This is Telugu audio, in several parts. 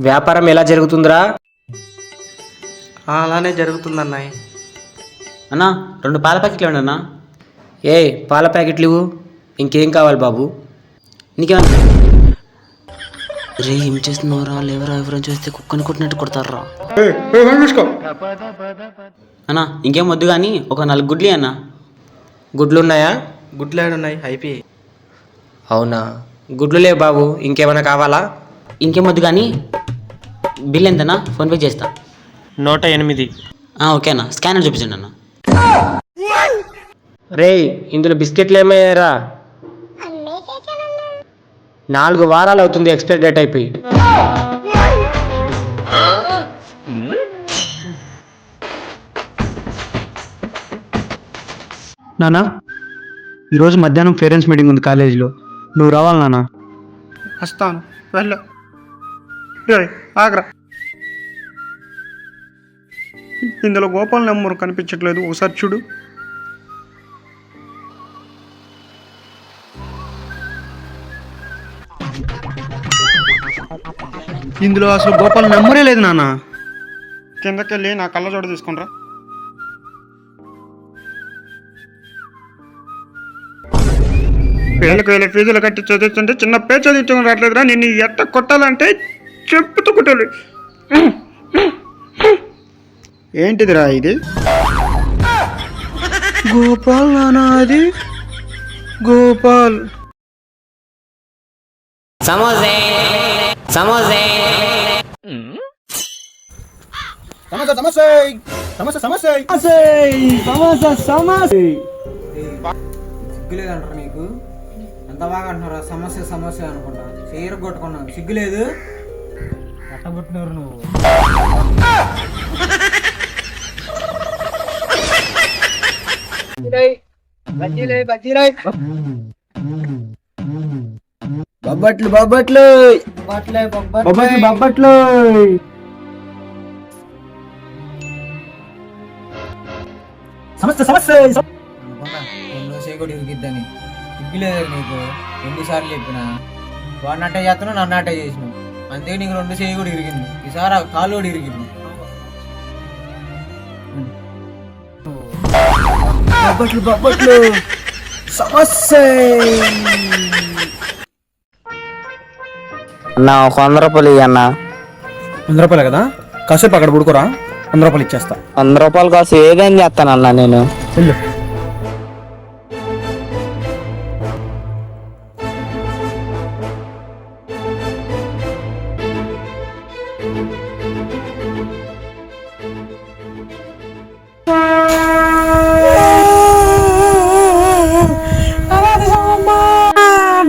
వ్యాపారం ఎలా జరుగుతుందిరా? అలానే జరుగుతుందన్నాయి. అన్నా 2 పాల ప్యాకెట్లు ఇవ్వండి అన్నా. ఏ పాల ప్యాకెట్లు ఇవ్వు. ఇంకేం కావాలి బాబు? నీకేమన్నా రే ఏం చేస్తున్నావురా? ఎవరైనా చూస్తే కుక్కని కొట్టినట్టు కొడతారా అన్నా? ఇంకేం వద్దు కానీ ఒక 4 గుడ్లు అన్నా. గుడ్లు ఉన్నాయా? గుడ్లు ఏడున్నాయి? అయిపోయి. అవునా, గుడ్లు లేవు బాబు. ఇంకేమైనా కావాలా? ఇంకేం వద్దు కానీ బిల్ ఎంతనా? ఫోన్పే చేస్తా. 108. ఓకే అన్న, స్కానర్ చూపించండి అన్న. రే ఇందులో బిస్కెట్లు ఏమయ్యారా? 4 వారాలు అవుతుంది ఎక్స్పైరీ డేట్ అయిపోయి. నానా, ఈరోజు మధ్యాహ్నం పేరెంట్స్ మీటింగ్ ఉంది కాలేజీలో, నువ్వు రావాలి నాన్న. వస్తాను, వెళ్ళు. ఆగ్రా, ఇందులో గోపాల్ నెంబర్ కనిపించట్లేదు, ఒకసారి చూడు. ఇందులో అసలు గోపాల్ నెంబరే లేదు నాన్న. కిందకెళ్ళి నా కళ్ళజోడు తీసుకునిరా. వేలకు వేల ఫీజులు కట్టి చదివిస్తుంటే చిన్న పేరు చదివించుకుని రావట్లేదురా. నిన్ను ఎట్ట కొట్టాలంటే చెప్పుతూ కొట్టాలి. ఏంటిదిరా ఇది? గోపాల్ నానా, అది గోపాల్. సమోసే సమోసే సిగ్గులేదంటారు నీకు? ఎంత బాగా అంటున్నారా సమస్య సమస్య అనుకుంటా. చీర కొట్టుకున్నాను, సిగ్గులేదు. ఎట్టగొట్టినవారు నువ్వు. బొబ్బట్లు బొబ్బట్లు బొబ్బట్లు బొబ్బట్లు. సమస్య సమస్య అనుకుంటా రెండు సేగుడు ఇరిగిద్దని. సిగ్గులేదు నీకు? ఎన్నిసార్లు చెప్పినా వాడినట్టే చేస్తున్నావు, నన్నట్టే చేసినావు. అంతే, నీకు 2 చేయి కూడా ఇరిగింది. ఈసారి కాలు కూడా ఇరిగింది. బొబ్బట్లు బొబ్బట్లు సమస్య. అన్నా ఒక 100 రూపాయలు ఇవ్వన్నా. 100 రూపాయలు కదా, కాసేపు అక్కడ పడుకోరా, 100 రూపాయలు ఇచ్చేస్తా. 100 రూపాయలు కాసు ఏదైనా చేస్తానన్నా నేను. వెళ్ళు.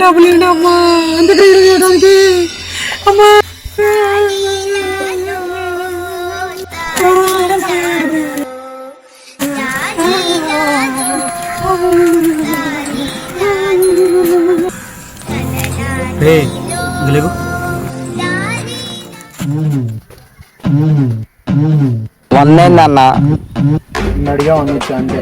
డబ్బులేనమ్మా, అందుకే ఇరగడానికి అమ్మా. వందేందన్నా అడిగా వందించా అంతే.